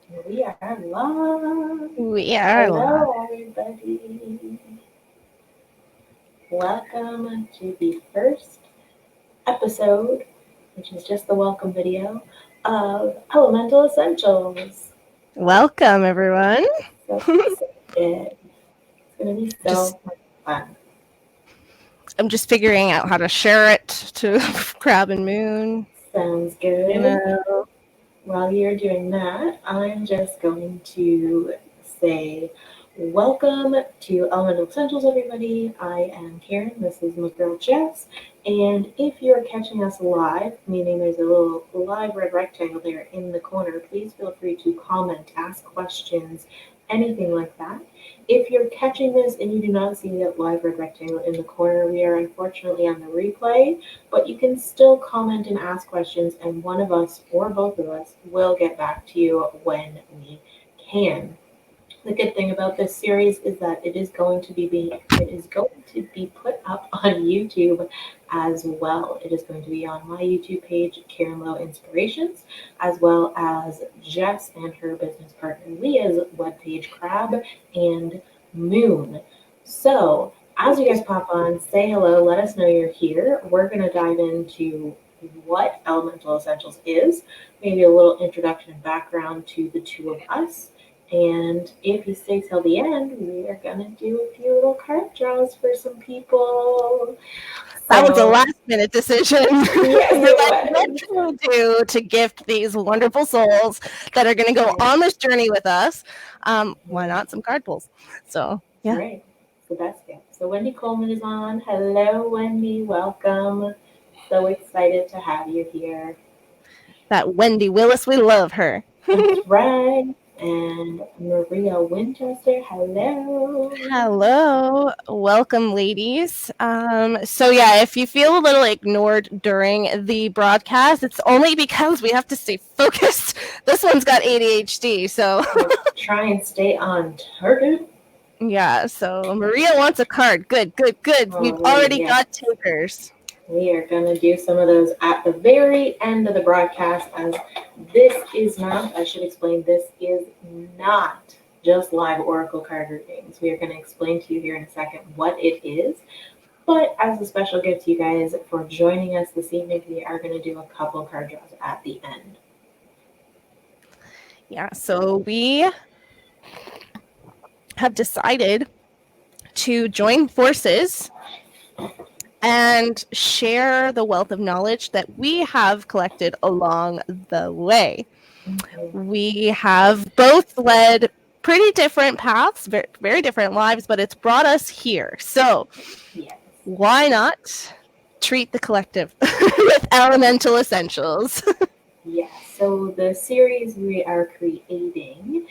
We are live. We are live. Hello, everybody. Welcome to the first episode, which is just the welcome video of Elemental Essentials. Welcome, everyone. So excited. It's going to be Just so much fun. I'm just figuring out how to share it to Crab and Moon. Sounds You good. know, While you're doing that, I'm just going to say welcome to Elemental Essentials, everybody. I am Karen. This is my girl Jess. And if you're catching us live, meaning there's a little live red rectangle there in the corner, please feel free to comment, ask questions, anything like that. If you're catching this and you do not see that live red rectangle in the corner, we are unfortunately on the replay, but you can still comment and ask questions, and one of us or both of us will get back to you when we can. The good thing about this series is that it is going to be put up on YouTube as well. It is going to be on my YouTube page, Karen Lowe Inspirations, as well as Jess and her business partner Leah's webpage, Crab and Moon. So as you guys pop on, say hello, let us know you're here. We're going to dive into what Elemental Essentials is, maybe a little introduction and background to the two of us. And if you stay till the end, we are going to do a few little card draws for some people. that was a So, last-minute decision yes, that it was. what to do to gift these wonderful souls that are going to go on this journey with us. Why not some card pulls? So, yeah. Right. So that's good. So Wendy Coleman is on. Hello, Wendy. Welcome. So excited to have you here. That Wendy Willis, we love her. That's right. And Maria Winchester. Hello. Hello, welcome, ladies. So yeah, if you feel a little ignored during the broadcast, it's only because we have to stay focused. This one's got ADHD, so Try and stay on target. yeah. So Maria wants a card. Good. We've already got takers. We are going to do some of those at the very end of the broadcast, as this is not, I should explain, this is not just live oracle card readings. We are going to explain to you here in a second what it is. But as a special gift to you guys for joining us this evening, we are going to do a couple card draws at the end. Yeah. So we have decided to join forces and share the wealth of knowledge that we have collected along the way. We have both led pretty different paths, very, very different lives, but it's brought us here. So why not treat the collective with elemental essentials? Yes. So the series we are creating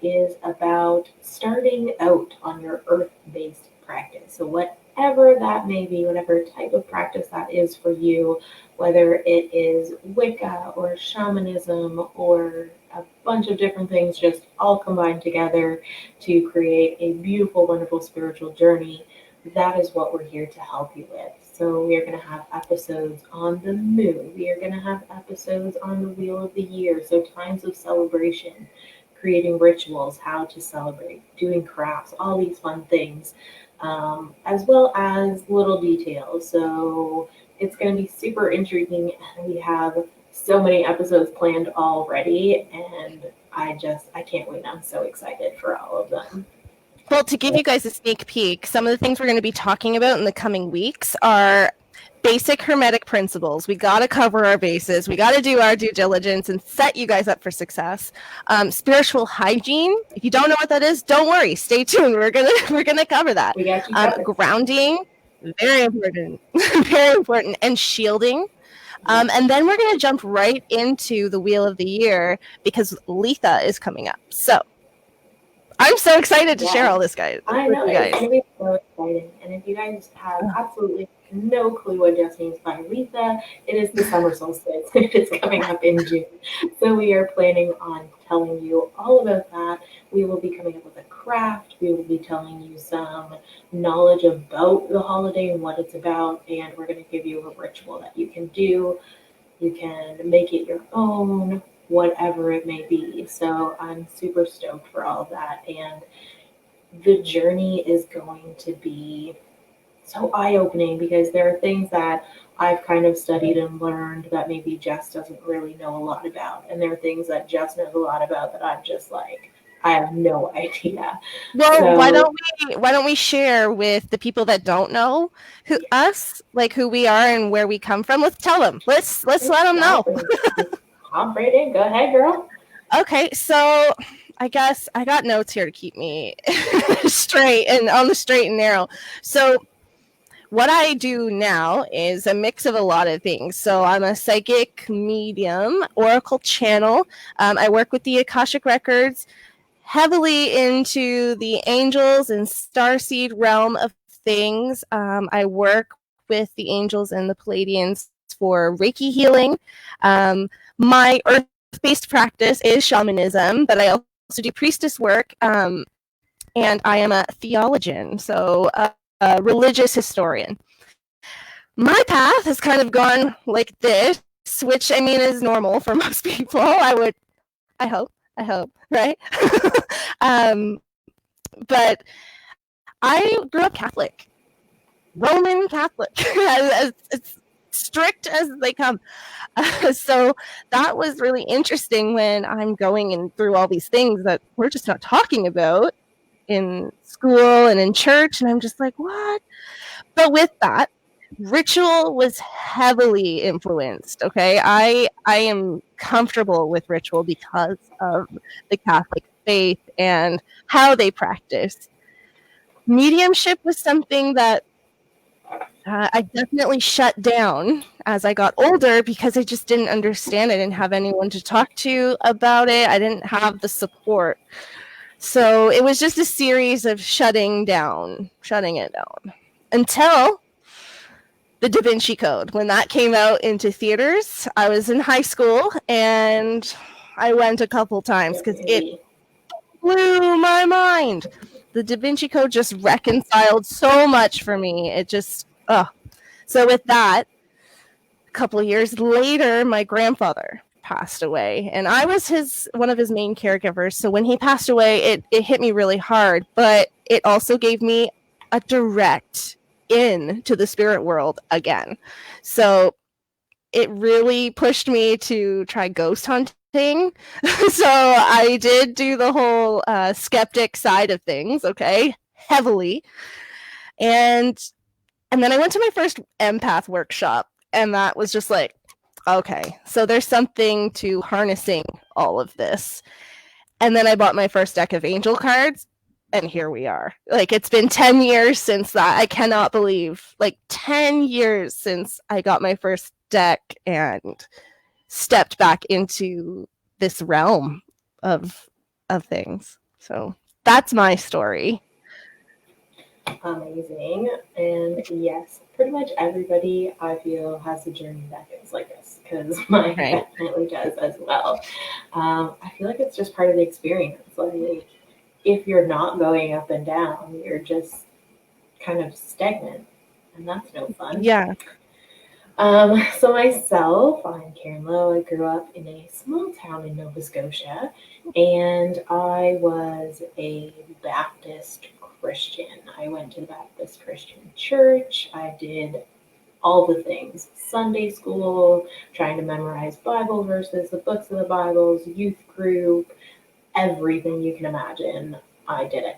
is about starting out on your earth-based practice. So whatever that may be, whatever type of practice that is for you, whether it is Wicca or shamanism or a bunch of different things just all combined together to create a beautiful, wonderful spiritual journey, that is what we're here to help you with. So we are going to have episodes on the moon. We are going to have episodes on the wheel of the year. So times of celebration, creating rituals, how to celebrate, doing crafts, all these fun things, as well as little details. So it's going to be super intriguing. We have so many episodes planned already, and I can't wait. I'm so excited for all of them. Well, to give you guys a sneak peek, some of the things we're going to be talking about in the coming weeks are basic hermetic principles. We got to cover our bases. We got to do our due diligence and set you guys up for success. Spiritual hygiene. If you don't know what that is, don't worry. Stay tuned. We're gonna cover that. We got you covered. Grounding, very important, very important, and shielding. And then we're gonna jump right into the wheel of the year because Letha is coming up. So I'm so excited to share all this, guys. I know, it's going to be so exciting. And if you guys have absolutely no clue what Jess means by Letha, it is the summer solstice. It's coming up in June. So we are planning on telling you all about that. We will be coming up with a craft. We will be telling you some knowledge about the holiday and what it's about. And we're going to give you a ritual that you can do. You can make it your own. whatever it may be. So I'm super stoked for all of that. And the journey is going to be so eye-opening because there are things that I've kind of studied and learned that maybe Jess doesn't really know a lot about. And there are things that Jess knows a lot about that I'm just like, I have no idea. Well, So why don't we share with the people that don't know us, like who we are and where we come from? Let's tell them. Let's let them know. exactly. Just hop right in. Go ahead, girl. Okay, so I guess I got notes here to keep me straight and on the straight and narrow. So what I do now is a mix of a lot of things. So I'm a psychic medium, oracle channel. I work with the Akashic Records, heavily into the angels and starseed realm of things. I work with the angels and the Palladians for Reiki healing. My earth-based practice is shamanism, but I also do priestess work, and I am a theologian, so a religious historian. My path has kind of gone like this, which I mean is normal for most people. I hope, right? um, but I grew up Catholic, Roman Catholic, as strict as they come. So that was really interesting when I'm going in through all these things that we're just not talking about in school and in church. And I'm just like, what? But with that, ritual was heavily influenced. Okay. I am comfortable with ritual because of the Catholic faith and how they practice. Mediumship was something that I definitely shut down as I got older because I just didn't understand. I didn't have anyone to talk to about it. I didn't have the support. So it was just a series of shutting it down until the Da Vinci Code. When that came out into theaters, I was in high school and I went a couple times because it blew my mind. The Da Vinci Code just reconciled so much for me. It just, So with that, a couple of years later, my grandfather passed away, and I was one of his main caregivers. So when he passed away, it hit me really hard, but it also gave me a direct in to the spirit world again. So it really pushed me to try ghost hunting. So I did do the whole skeptic side of things, okay, heavily. And then I went to my first empath workshop, and that was just like, okay, so there's something to harnessing all of this. And then I bought my first deck of angel cards, and here we are. Like, it's been 10 years since that. I cannot believe, like, 10 years since I got my first deck and stepped back into this realm of things. So that's my story. Amazing. And yes, pretty much everybody I feel has a journey that goes like this because mine Right. definitely does as well. I feel like it's just part of the experience. Like, if you're not going up and down, you're just kind of stagnant, and that's no fun. Yeah. So myself, I'm Karen Lowe. I grew up in a small town in Nova Scotia, and I was a Baptist Christian. I went to the Baptist Christian church. I did all the things: Sunday school, trying to memorize Bible verses, the books of the Bibles, youth group, everything you can imagine. I did it.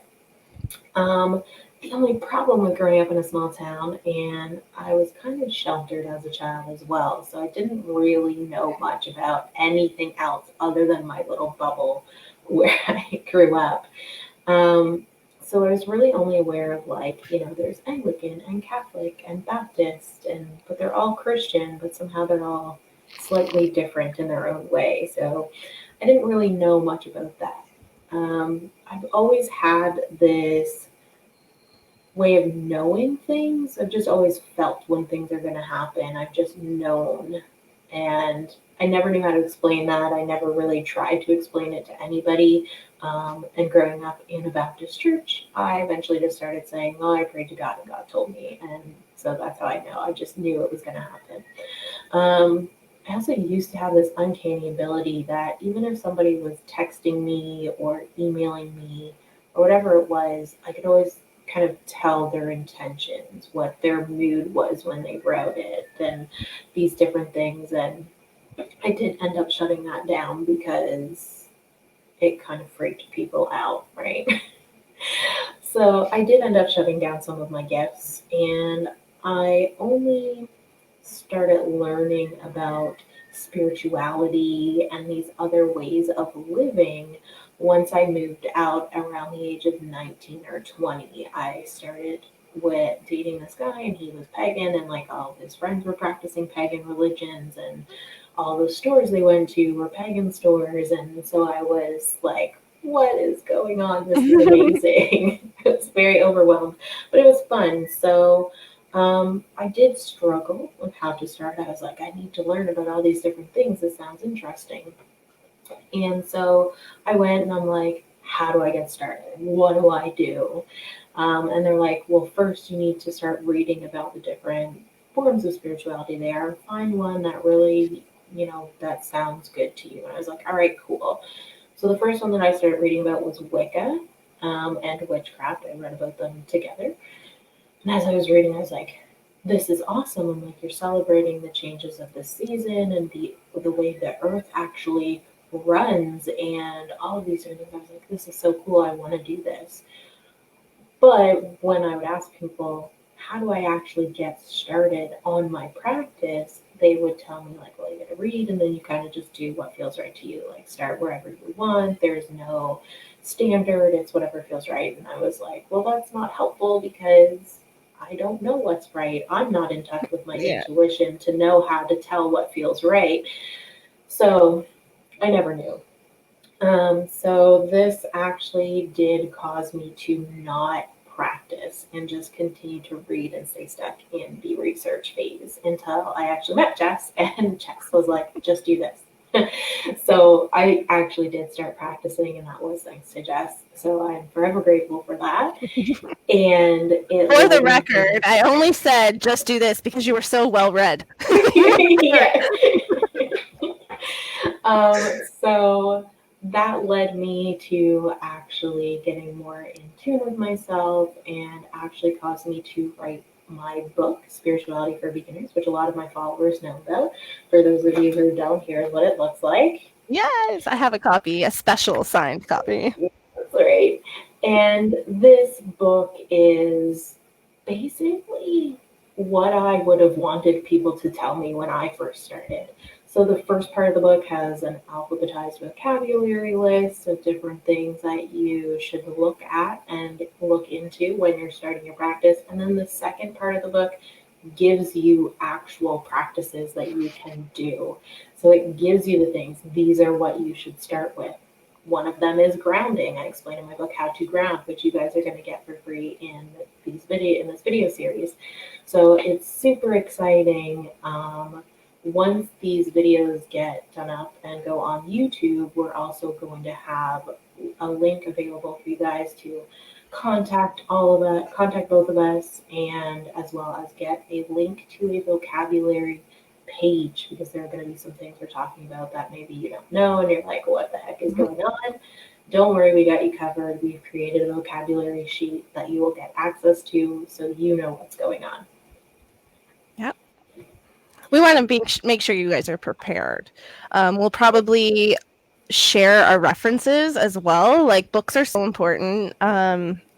Um, the only problem with growing up in a small town, and I was kind of sheltered as a child as well, so I didn't really know much about anything else other than my little bubble where I grew up. Um, so I was really only aware of, like, there's Anglican and Catholic and Baptist, but they're all Christian, but somehow they're all slightly different in their own way. So I didn't really know much about that. I've always had this way of knowing things. I've just always felt when things are going to happen. I've just known. And I never knew how to explain that. I never really tried to explain it to anybody. And growing up in a Baptist church, I eventually just started saying, well, I prayed to God and God told me. And so that's how I know. I just knew it was going to happen. I also used to have this uncanny ability that even if somebody was texting me or emailing me or whatever it was, I could always kind of tell their intentions, what their mood was when they wrote it, and these different things. And I did end up shutting that down because it kind of freaked people out, right? So I did end up shutting down some of my gifts, and I only started learning about spirituality and these other ways of living once I moved out around the age of 19 or 20. I started with dating this guy, and he was pagan, and like all of his friends were practicing pagan religions, and all the stores they went to were pagan stores. And so I was like, what is going on? This is amazing. I was very overwhelmed, but it was fun. So I did struggle with how to start. I was like, I need to learn about all these different things. This sounds interesting. And so I went and I'm like, how do I get started? What do I do? And they're like, well, first you need to start reading about the different forms of spirituality there. Find one that really, that sounds good to you. And I was like, all right, cool. So the first one that I started reading about was Wicca and witchcraft. I read about them together. And as I was reading, I was like, this is awesome. I'm like, you're celebrating the changes of the season and the way the earth actually runs and all of these different things. I was like, this is so cool. I want to do this. But when I would ask people, how do I actually get started on my practice? They would tell me, like, well, you got to read, and then you kind of just do what feels right to you. Like, start wherever you want. There's no standard, it's whatever feels right. And I was like, well, that's not helpful because I don't know what's right. I'm not in touch with my Yeah. intuition to know how to tell what feels right. So I never knew. So this actually did cause me to not practice and just continue to read and stay stuck in the research phase until I actually met Jess, and Jess was like, just do this. So I actually did start practicing, and that was thanks to Jess. So I'm forever grateful for that. And it For the led record, I only said just do this because you were so well read. yeah. So that led me to actually getting more in tune with myself and actually caused me to write my book, Spirituality for Beginners, which a lot of my followers know about. For those of you who don't, here's what it looks like. Yes, I have a copy, a special signed copy. That's right. And this book is basically what I would have wanted people to tell me when I first started. So the first part of the book has an alphabetized vocabulary list of different things that you should look at and look into when you're starting your practice. And then the second part of the book gives you actual practices that you can do. So it gives you the things. These are what you should start with. One of them is grounding. I explain in my book how to ground, which you guys are going to get for free in this video series. So it's super exciting. Once these videos get done up and go on YouTube, we're also going to have a link available for you guys to contact both of us, and as well as get a link to a vocabulary page, because there are going to be some things we're talking about that maybe you don't know and you're like, what the heck is going on? Don't worry, we got you covered. We've created a vocabulary sheet that you will get access to so you know what's going on. Yep. We want to make sure you guys are prepared. We'll probably share our references as well. Like, books are so important.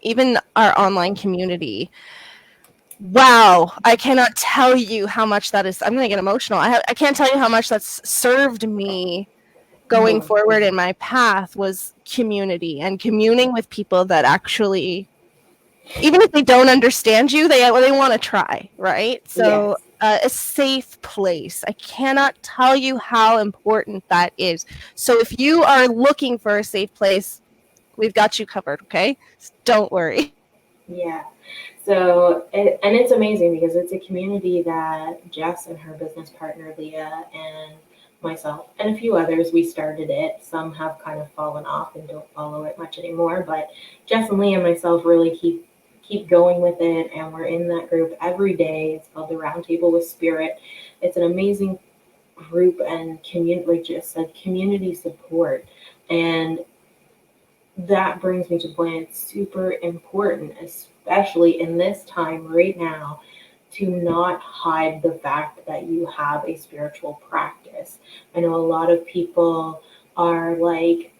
Even our online community. Wow, I cannot tell you how much that is. I'm going to get emotional. I can't tell you how much that's served me going forward in my path, was community and communing with people that actually, even if they don't understand you, they want to try, right? So Yes. a safe place. I cannot tell you how important that is. So if you are looking for a safe place, we've got you covered, okay? Don't worry. Yeah. So, and it's amazing because it's a community that Jess and her business partner, Leah, and myself, and a few others, we started it. Some have kind of fallen off and don't follow it much anymore, but Jess and Leah and myself really keep going with it, and we're in that group every day. It's called the Roundtable with Spirit. It's an amazing group and community, like just like community support. And that brings me to the point, it's super important, especially in this time right now, to not hide the fact that you have a spiritual practice. I know a lot of people are like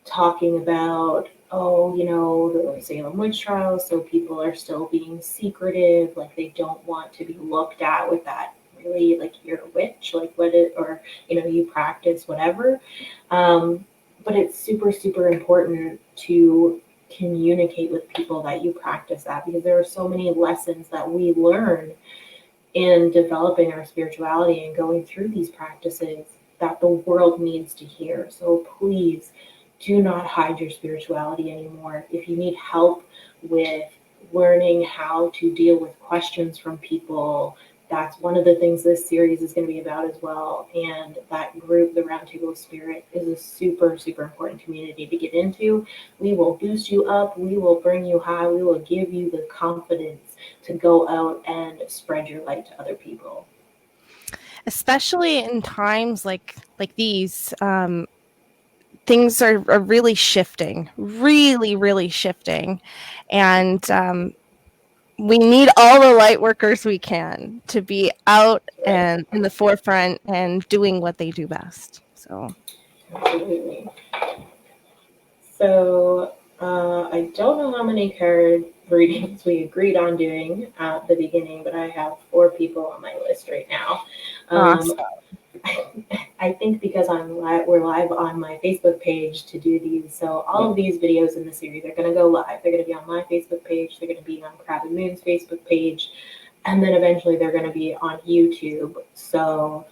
talking about, oh, the Salem witch trials, so people are still being secretive, like they don't want to be looked at with that really, like you're a witch, like what it, or you practice whatever. Um, but it's super, super important to communicate with people that you practice that, because there are so many lessons that we learn in developing our spirituality and going through these practices that the world needs to hear. So please do not hide your spirituality anymore. If you need help with learning how to deal with questions from people, that's one of the things this series is going to be about as well. And that group, the Roundtable of Spirit, is a super, super important community to get into. We will boost you up. We will bring you high. We will give you the confidence to go out and spread your light to other people. Especially in times like these, things are really shifting, really shifting. And we need all the light workers we can to be out and in the forefront and doing what they do best. So absolutely. So I don't know how many card readings we agreed on doing at the beginning, but I have 4 people on my list right now. awesome. I think because we're live on my Facebook page to do these, so all of these videos in the series are going to go live. They're going to be on my Facebook page. They're going to be on Crab and Moon's Facebook page, and then eventually they're going to be on YouTube. So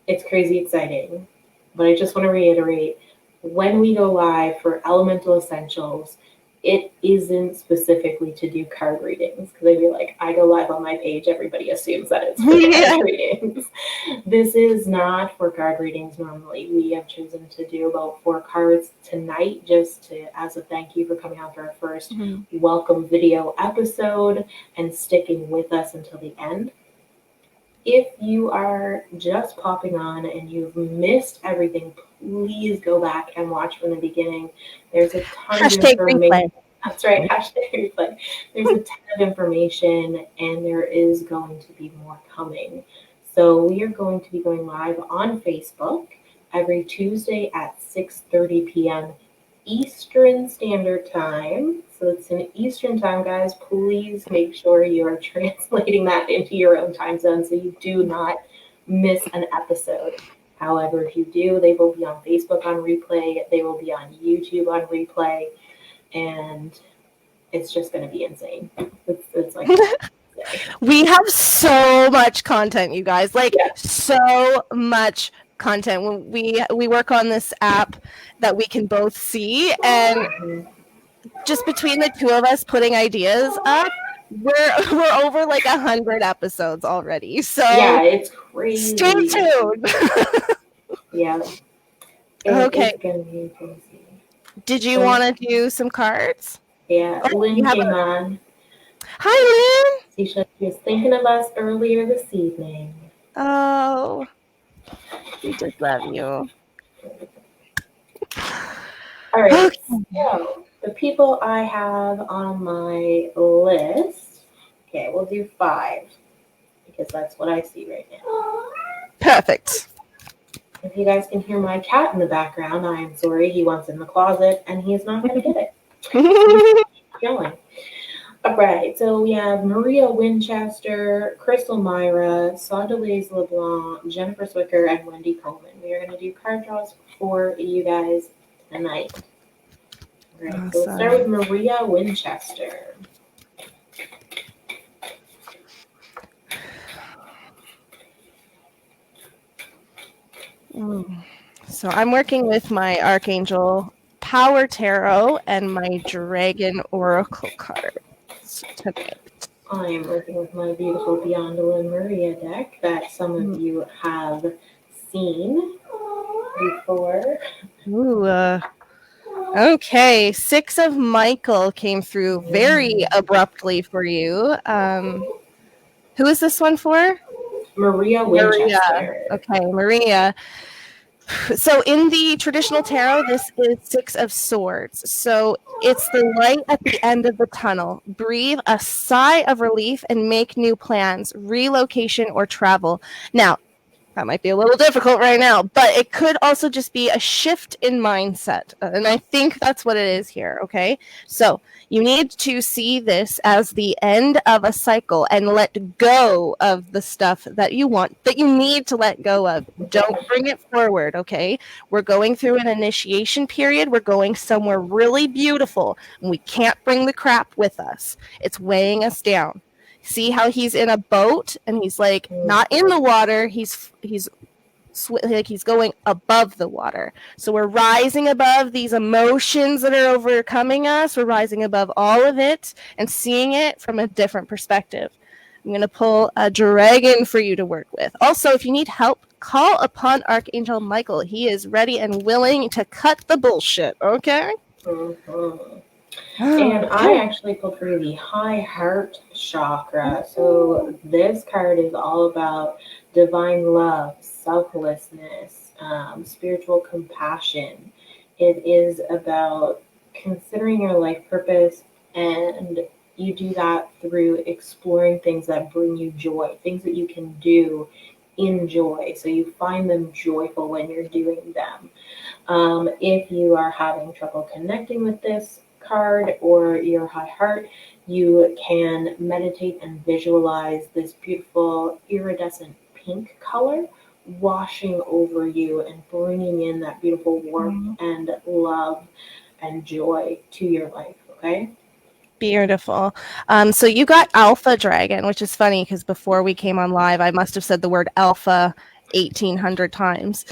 it's crazy exciting. But I just want to reiterate, when we go live for Elemental Essentials, it isn't specifically to do card readings, because I'd be like, I go live on my page, everybody assumes that it's for card readings. This is not for card readings normally. We have chosen to do about 4 cards tonight, just as a thank you for coming out for our first welcome video episode and sticking with us until the end. If you are just popping on and you've missed everything, please go back and watch from the beginning. There's a ton of information. That's right, hashtag replay. There's a ton of information, and there is going to be more coming. So we are going to be going live on Facebook every Tuesday at 6:30 p.m. Eastern Standard Time. So it's in Eastern Time, guys. Please make sure you are translating that into your own time zone so you do not miss an episode. However, if you do, they will be on Facebook on replay. They will be on YouTube on replay. And it's just going to be insane. It's like... We have so much content, you guys. So much content. When we work on this app that we can both see, and just between the 2 of us putting ideas up, we're over like 100 episodes already. So yeah, it's crazy. Stay tuned. Yeah. Okay. It's gonna be crazy. Did you want to do some cards? Yeah, Lynn came on. Hi, Lynn. She was thinking of us earlier this evening. Oh, we just love you. All right, okay. So the people I have on my list, okay, we'll do 5 because that's what I see right now. Perfect. If you guys can hear my cat in the background, I am sorry. He wants in the closet and he is not going to get it. He's going. All right, so we have Maria Winchester, Crystal Myra, Sondelise LeBlanc, Jennifer Swicker, and Wendy Coleman. We are going to do card draws for you guys tonight. All right, awesome. So we'll start with Maria Winchester. So I'm working with my Archangel Power Tarot and my Dragon Oracle cards tonight. I am working with my beautiful Beyondola Maria deck that some of you have seen before. Ooh, okay, 6 of Michael came through very abruptly for you. Who is this one for? Maria Maria. Winchester. Okay, Maria. So in the traditional tarot, this is Six of Swords. So it's the light at the end of the tunnel. Breathe a sigh of relief and make new plans, relocation or travel. Now, that might be a little difficult right now, but it could also just be a shift in mindset. And I think that's what it is here. Okay. So you need to see this as the end of a cycle and let go of the stuff that you want, that you need to let go of. Don't bring it forward. Okay. We're going through an initiation period. We're going somewhere really beautiful, and we can't bring the crap with us. It's weighing us down. See how he's in a boat and he's like not in the water. He's like he's going above the water. So we're rising above these emotions that are overcoming us. We're rising above all of it and seeing it from a different perspective. I'm going to pull a dragon for you to work with. Also, if you need help, call upon Archangel Michael. He is ready and willing to cut the bullshit. Okay. Mm-hmm. And I actually pulled through the high heart chakra. So this card is all about divine love, selflessness, spiritual compassion. It is about considering your life purpose, and you do that through exploring things that bring you joy, things that you can do in joy. So you find them joyful when you're doing them. If you are having trouble connecting with this card or your high heart, you can meditate and visualize this beautiful iridescent pink color washing over you and bringing in that beautiful warmth and love and joy to your life. Okay. Beautiful. So you got Alpha Dragon, which is funny because before we came on live, I must have said the word alpha 1,800 times.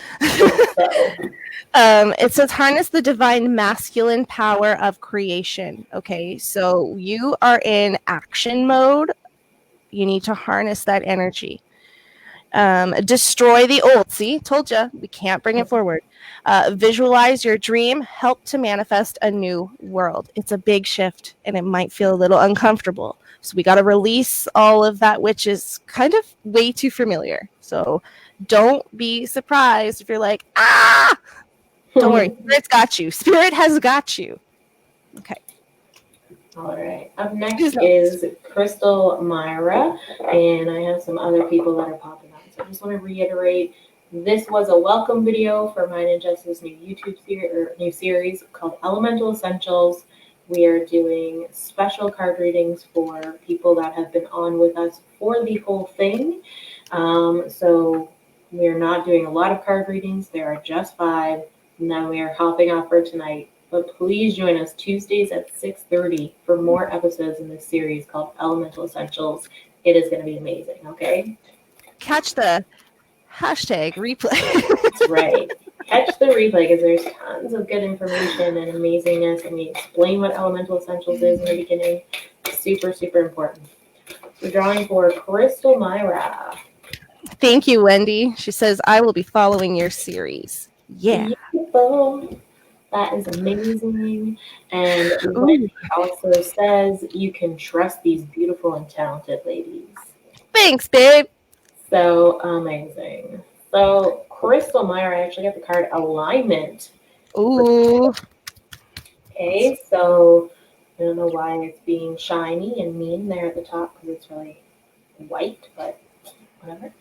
It says harness the divine masculine power of creation. Okay, so you are in action mode. You need to harness that energy. Destroy the old. See, told you, we can't bring it forward. Visualize your dream. Help to manifest a new world. It's a big shift and it might feel a little uncomfortable. So we got to release all of that, which is kind of way too familiar. So don't be surprised if you're like, ah, don't worry. Spirit's got you. Spirit has got you. Okay. All right. Up next is Crystal Myra, and I have some other people that are popping on. So I just want to reiterate, this was a welcome video for mine and Jess's new YouTube series or new series called Elemental Essentials. We are doing special card readings for people that have been on with us for the whole thing. So we're not doing a lot of card readings. There are just 5. And then we are hopping off for tonight. But please join us Tuesdays at 6:30 for more episodes in this series called Elemental Essentials. It is going to be amazing, okay? Catch the hashtag replay. That's right. Catch the replay because there's tons of good information and amazingness, and we explain what Elemental Essentials is in the beginning. Super, super important. We're drawing for Crystal Myra. Thank you, Wendy. She says, I will be following your series. Yeah. Beautiful. That is amazing. And Wendy also says you can trust these beautiful and talented ladies. Thanks, babe. So amazing. So Crystal Myra, I actually got the card Alignment. Ooh. Okay, so I don't know why it's being shiny and mean there at the top because it's really white, but whatever.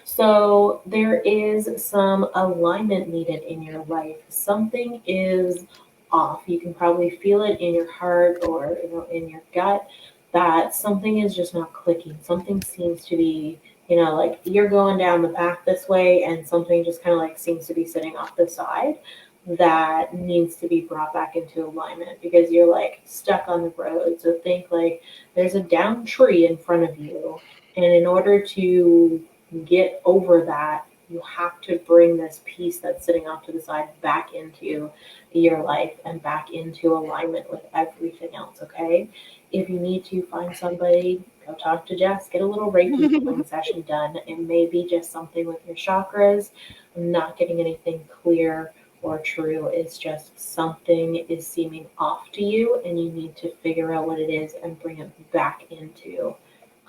So there is some alignment needed in your life. Something is off. You can probably feel it in your heart or in your gut that something is just not clicking. Something seems to be, like you're going down the path this way and something just kind of like seems to be sitting off the side that needs to be brought back into alignment because you're like stuck on the road. So think like there's a downed tree in front of you, and in order to get over that, you have to bring this piece that's sitting off to the side back into your life and back into alignment with everything else, okay? If you need to find somebody, go talk to Jess, get a little Reiki healing session done. It may be just something with your chakras. I'm not getting anything clear or true. It's just something is seeming off to you and you need to figure out what it is and bring it back into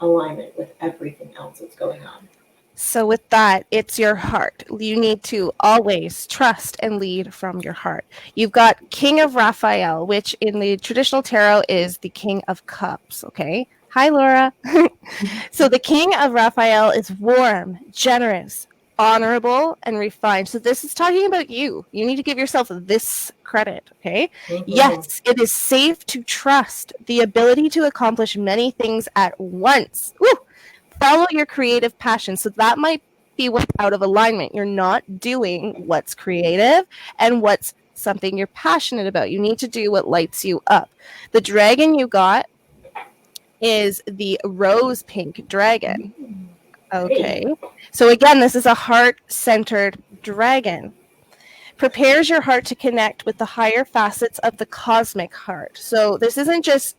alignment with everything else that's going on. So, with that, it's your heart. You need to always trust and lead from your heart. You've got King of Raphael, which in the traditional tarot is the King of Cups. Okay. Hi, Laura. So, the King of Raphael is warm, generous, honorable, and refined. So, this is talking about you. You need to give yourself this credit. Okay. Mhm. Yes, it is safe to trust the ability to accomplish many things at once. Woo! Follow your creative passion. So that might be what's out of alignment. You're not doing what's creative and what's something you're passionate about. You need to do what lights you up. The dragon you got is the rose pink dragon. Okay. So again, this is a heart-centered dragon. Prepares your heart to connect with the higher facets of the cosmic heart. So this isn't just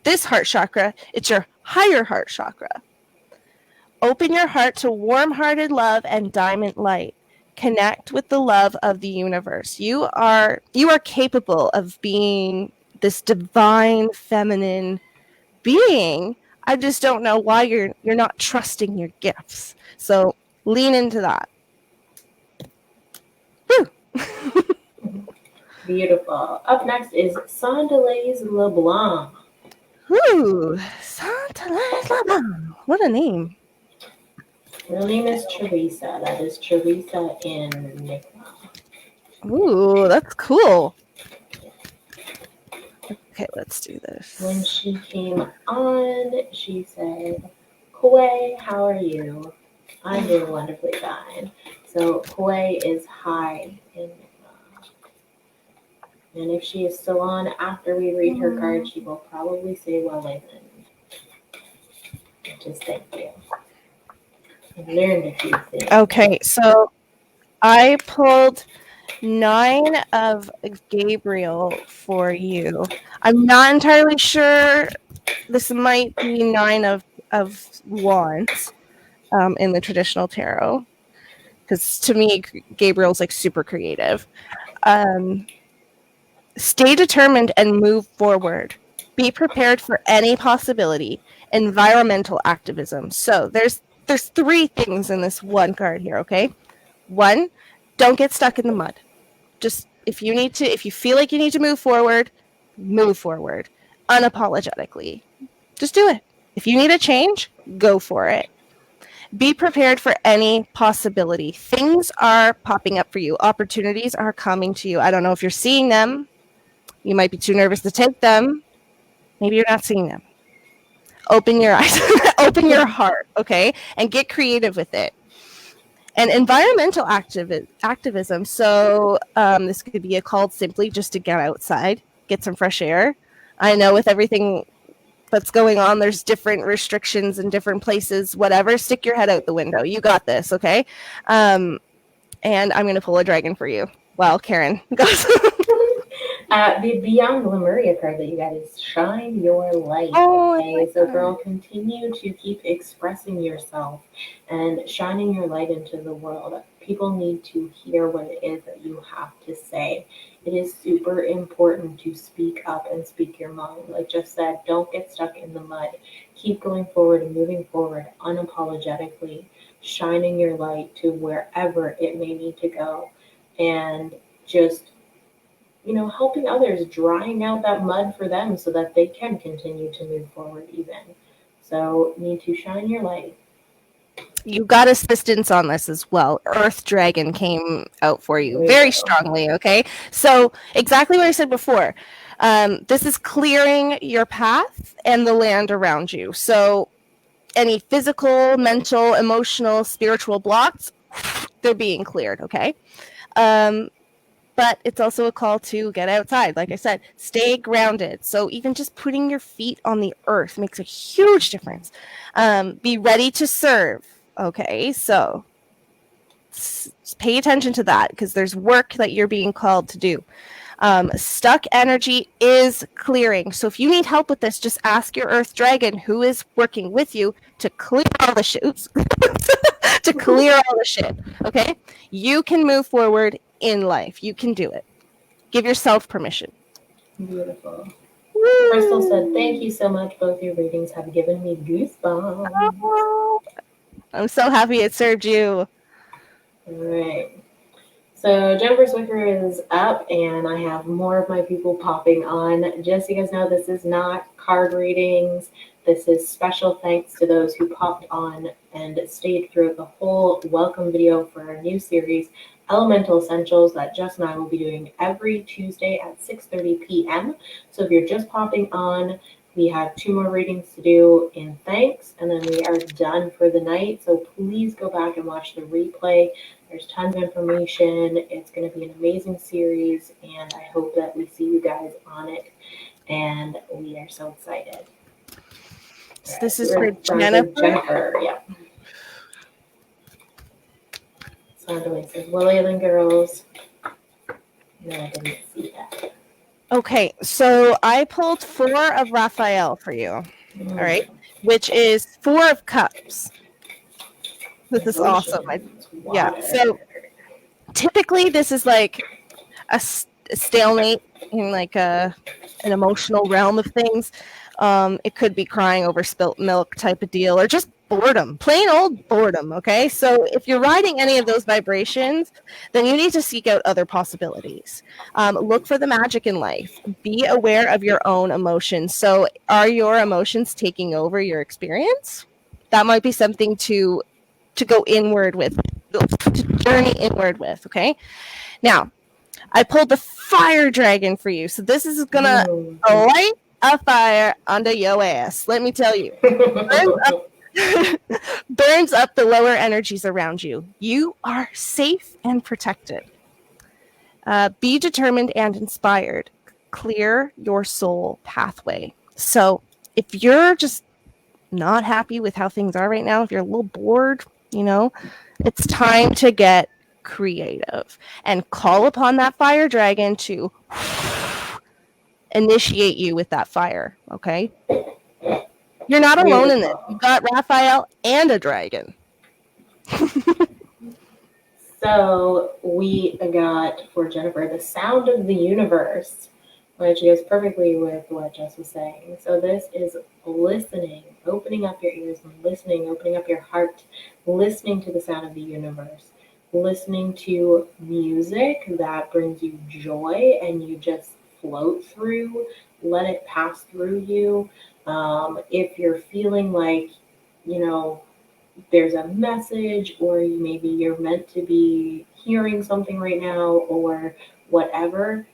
this heart chakra, it's your higher heart chakra. Open your heart to warm-hearted love and diamond light. Connect with the love of the universe. You are capable of being this divine feminine being. I just don't know why you're not trusting your gifts. So lean into that. Beautiful. Up next is Sandelez LeBlanc. Ooh, Santa Blanc. What a name. Her name is Teresa. That is Teresa in Enigma. Ooh, that's cool. Okay, let's do this. When she came on, she said, Kue, how are you? I'm doing wonderfully fine. So Kue is high in Enigma. And if she is still on after we read her card, she will probably say well then. Just thank you. I learned a few things. Okay, so I pulled 9 of Gabriel for you. I'm not entirely sure. This might be 9 of Wands in the traditional tarot, because to me, Gabriel's like super creative. Stay determined and move forward. Be prepared for any possibility. Environmental activism. So there's 3 things in this one card here. Okay, 1, don't get stuck in the mud. Just if you feel like you need to move forward unapologetically. Just do it. If you need a change, go for it. Be prepared for any possibility. Things are popping up for you. Opportunities are coming to you. I don't know if you're seeing them. You might be too nervous to take them. Maybe you're not seeing them. Open your eyes, open your heart, okay? And get creative with it. And environmental activism. So this could be a call simply just to get outside, get some fresh air. I know with everything that's going on, there's different restrictions in different places, whatever. Stick your head out the window. You got this, okay? And I'm going to pull a dragon for you while Karen goes. The Beyond Lemuria card that you got is Shine Your Light. Oh, Okay, so girl, continue to keep expressing yourself and shining your light into the world. People need to hear what it is that you have to say. It is super important to speak up and speak your mind. Like Jeff said, don't get stuck in the mud. Keep going forward and moving forward unapologetically, shining your light to wherever it may need to go. And just helping others, drying out that mud for them so that they can continue to move forward even. So need to shine your light. You got assistance on this as well. Earth Dragon came out for you very strongly, okay? So exactly what I said before. This is clearing your path and the land around you. So any physical, mental, emotional, spiritual blocks, they're being cleared, okay? But it's also a call to get outside. Like I said, stay grounded. So even just putting your feet on the earth makes a huge difference. Be ready to serve. Okay, so pay attention to that because there's work that you're being called to do. Stuck energy is clearing. So if you need help with this, just ask your Earth Dragon who is working with you to clear all the shit. To clear all the shit. Okay? You can move forward in life. You can do it. Give yourself permission. Beautiful. Woo! Crystal said, thank you so much. Both your readings have given me goosebumps. Oh, I'm so happy it served you. All right. So Jennifer Swicker is up, and I have more of my people popping on. Just so you guys know, this is not card readings. This is special thanks to those who popped on and stayed through the whole welcome video for our new series, Elemental Essentials, that Jess and I will be doing every Tuesday at 6:30 p.m. So if you're just popping on, we have 2 more readings to do in thanks, and then we are done for the night. So please go back and watch the replay. There's tons of information. It's going to be an amazing series, and I hope that we see you guys on it. And we are so excited. So this is for Jennifer. Jennifer, yeah. Sandra says, Lillian girls. No, I didn't see that. Okay, so I pulled 4 of Raphael for you. All right, which is 4 of Cups. This is awesome. Yeah, so typically this is like a stalemate in like an emotional realm of things. It could be crying over spilt milk type of deal, or just boredom, plain old boredom. Okay, so if you're riding any of those vibrations, then you need to seek out other possibilities. Look for the magic in life. Be aware of your own emotions. So are your emotions taking over your experience? That might be something to go inward with, to journey inward with. Okay, now I pulled the fire dragon for you. So this is gonna light a fire under your ass. Let me tell you. Burns up the lower energies around you. You are safe and protected. Be determined and inspired. Clear your soul pathway. So if you're just not happy with how things are right now, if you're a little bored, it's time to get creative and call upon that fire dragon to initiate you with that fire. Okay, you're not alone in this. You've got Raphael and a dragon. So we got for Jennifer the sound of the universe, which goes perfectly with what Jess was saying. So this is listening, opening up your ears and listening, opening up your heart, listening to the sound of the universe, listening to music that brings you joy and you just float through, let it pass through you. If you're feeling like, there's a message, or maybe you're meant to be hearing something right now, or whatever,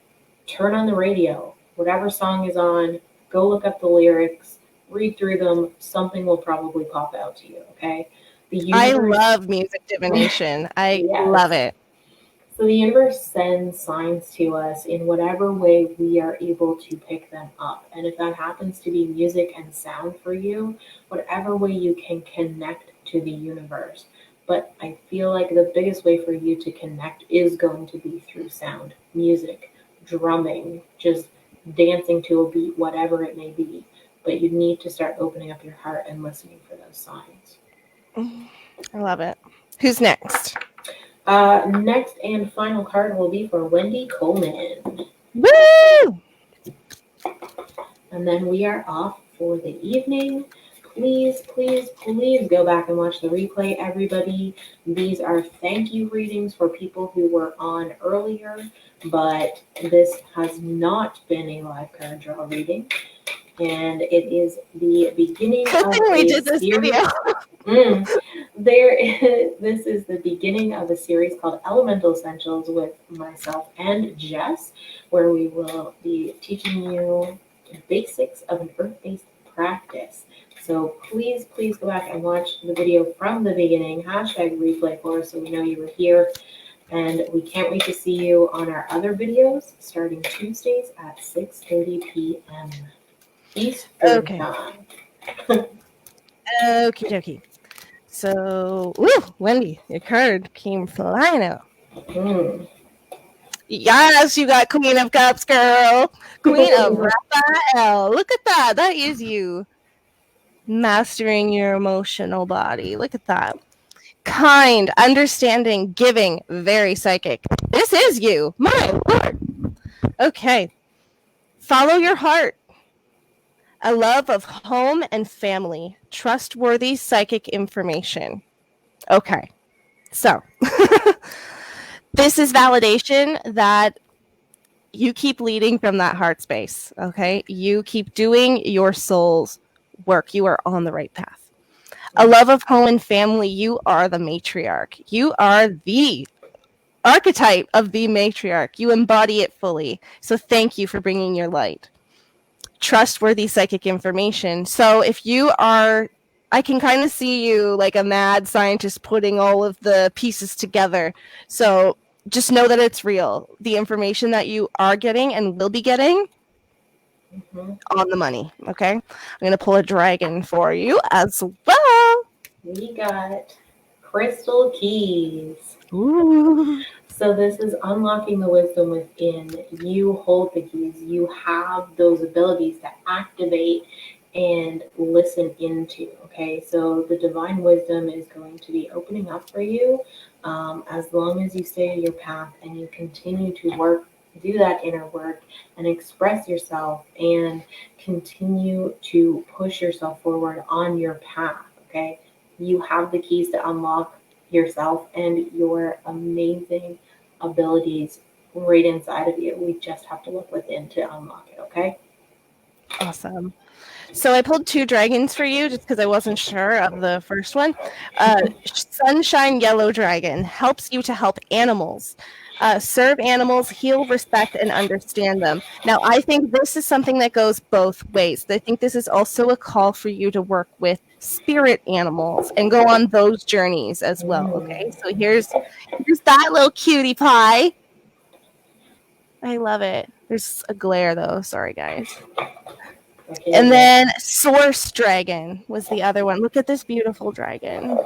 turn on the radio. Whatever song is on, go look up the lyrics, read through them. Something will probably pop out to you, okay? I love music divination. I love it. So the universe sends signs to us in whatever way we are able to pick them up. And if that happens to be music and sound for you, whatever way you can connect to the universe. But I feel like the biggest way for you to connect is going to be through sound, music, drumming, just dancing to a beat, whatever it may be. But you need to start opening up your heart and listening for those signs. I love it. Who's next? Next and final card will be for Wendy Coleman. Woo! And then we are off for the evening. Please, please, please go back and watch the replay, everybody. These are thank you readings for people who were on earlier, but this has not been a live card draw reading. And it is the beginning of we did this video. This is the beginning of a series called Elemental Essentials with myself and Jess, where we will be teaching you the basics of an earth-based practice. So please, please go back and watch the video from the beginning. #replay for us so we know you were here. And we can't wait to see you on our other videos starting Tuesdays at 6:30 p.m. Eastern time. Okie dokie. So, Wendy, your card came flying out. Yes, you got Queen of Cups, girl. Queen of Raphael. Look at that. That is you. Mastering your emotional body. Look at that. Kind, understanding, giving, very psychic. This is you. My Lord. Okay. Follow your heart. A love of home and family. Trustworthy psychic information. Okay. So, this is validation that you keep leading from that heart space. Okay. You keep doing your soul's work. You are on the right path. A love of home and family. You are the matriarch. You are the archetype of the matriarch. You embody it fully. So, thank you for bringing your light. Trustworthy psychic information. So, if you are, I can kind of see you like a mad scientist putting all of the pieces together. So, just know that it's real. The information that you are getting and will be getting on the money. Okay. I'm going to pull a dragon for you as well. We got crystal keys. Ooh. So this is unlocking the wisdom within. You hold the keys. You have those abilities to activate and listen into. Okay, so the divine wisdom is going to be opening up for you as long as you stay on your path and you continue to work, do that inner work, and express yourself and continue to push yourself forward on your path. Okay, you have the keys to unlock yourself and your amazing abilities right inside of you. We just have to look within to unlock it, okay? Awesome. So I pulled 2 dragons for you just because I wasn't sure of the first one. Sunshine Yellow Dragon helps you to help animals. Serve animals, heal, respect, and understand them. Now, I think this is something that goes both ways. I think this is also a call for you to work with spirit animals and go on those journeys as well. Okay, so here's that little cutie pie. I love it. There's a glare though. Sorry, guys. And then Source Dragon was the other one. Look at this beautiful dragon.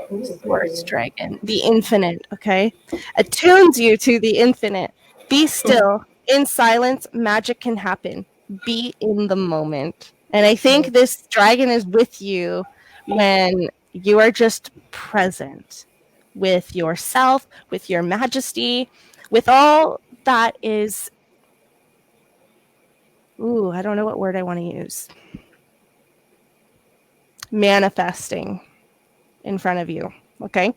Source Dragon, the infinite, okay? Attunes you to the infinite. Be still. In silence, magic can happen. Be in the moment. And I think this dragon is with you when you are just present with yourself, with your majesty, with all that is. Ooh, I don't know what word I want to use. Manifesting in front of you. Okay.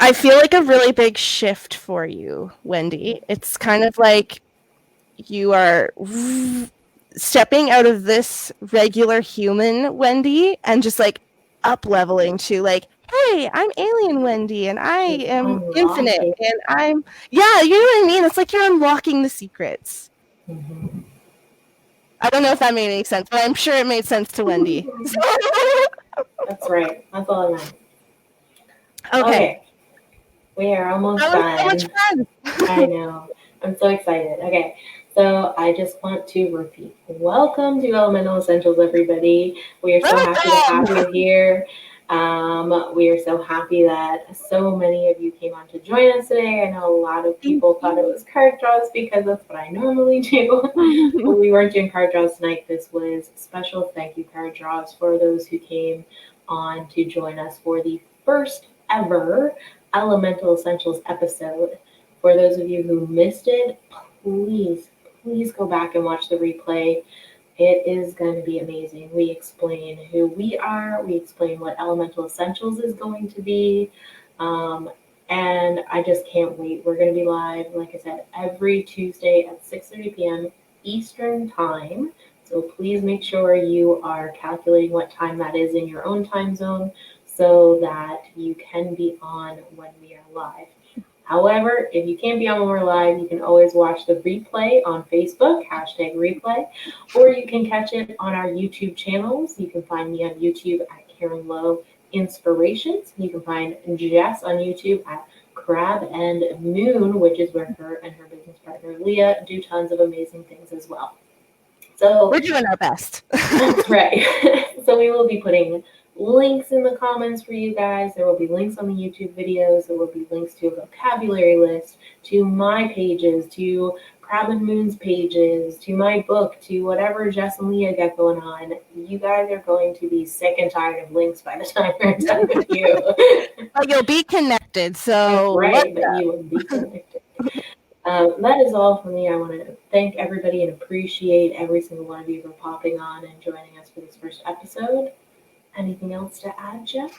I feel like a really big shift for you, Wendy. It's kind of like you are stepping out of this regular human Wendy and just like up leveling to like, hey, I'm alien Wendy and I am infinite and I'm, yeah, you know what I mean? It's like you're unlocking the secrets. Mm-hmm. I don't know if that made any sense, but I'm sure it made sense to Wendy. That's right. That's all I meant. Okay. We are almost That was so much done. fun. I know. I'm so excited. Okay. So I just want to repeat. Welcome to Elemental Essentials, everybody. We are so happy to have you here. We are so happy that so many of you came on to join us today. I know a lot of people thought it was card draws because that's what I normally do. But we weren't doing card draws tonight. This was special thank you card draws for those who came on to join us for the first ever Elemental Essentials episode. For those of you who missed it, please go back and watch the replay. It is going to be amazing. We explain who we are. We explain what Elemental Essentials is going to be. And I just can't wait. We're going to be live, like I said, every Tuesday at 6:30 p.m. Eastern Time. So please make sure you are calculating what time that is in your own time zone so that you can be on when we are live. However, if you can't be on when we're live, you can always watch the replay on Facebook, #replay, or you can catch it on our YouTube channels. You can find me on YouTube at Karen Lowe Inspirations. You can find Jess on YouTube at Crab and Moon, which is where her and her business partner Leah do tons of amazing things as well. So we're doing our best. That's right. So we will be putting links in the comments for you guys. There will be links on the YouTube videos. There will be links to a vocabulary list, to my pages, to Crab and Moon's pages, to my book, to whatever Jess and Leah got going on. You guys are going to be sick and tired of links by the time we're done with you. But you'll be connected, so right, but you will be connected. That is all for me. I want to thank everybody and appreciate every single one of you for popping on and joining us for this first episode. Anything else to add, Jess?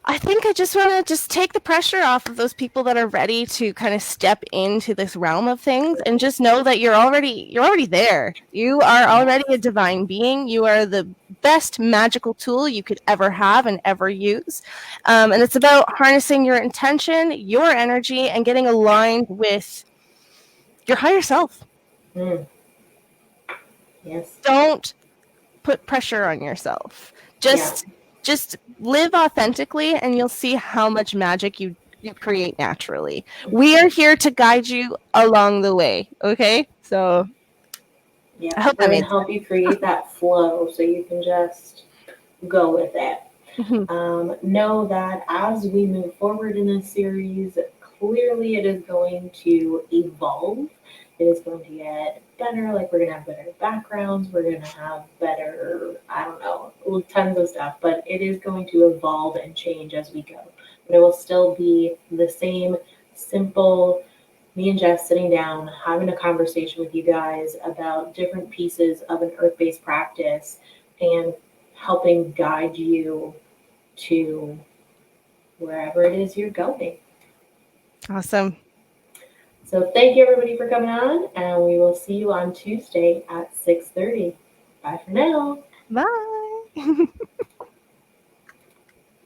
I think I just want to just take the pressure off of those people that are ready to kind of step into this realm of things and just know that you're already there. You are already a divine being. You are the best magical tool you could ever have and ever use. And it's about harnessing your intention, your energy, and getting aligned with your higher self. Mm. Yes. Don't put pressure on yourself. Yeah. Just live authentically and you'll see how much magic you create naturally. We are here to guide you along the way, okay? So Yeah. I hope We're that going to made help you create that flow so you can just go with it. sense. Know that as we move forward in this series, clearly it is going to evolve. It is going to get better. Like, we're going to have better backgrounds. We're going to have better, I don't know, tons of stuff. But it is going to evolve and change as we go. But it will still be the same simple, me and Jess sitting down, having a conversation with you guys about different pieces of an earth based practice and helping guide you to wherever it is you're going. Awesome. So thank you everybody for coming on, and we will see you on Tuesday at 6:30. Bye for now. Bye.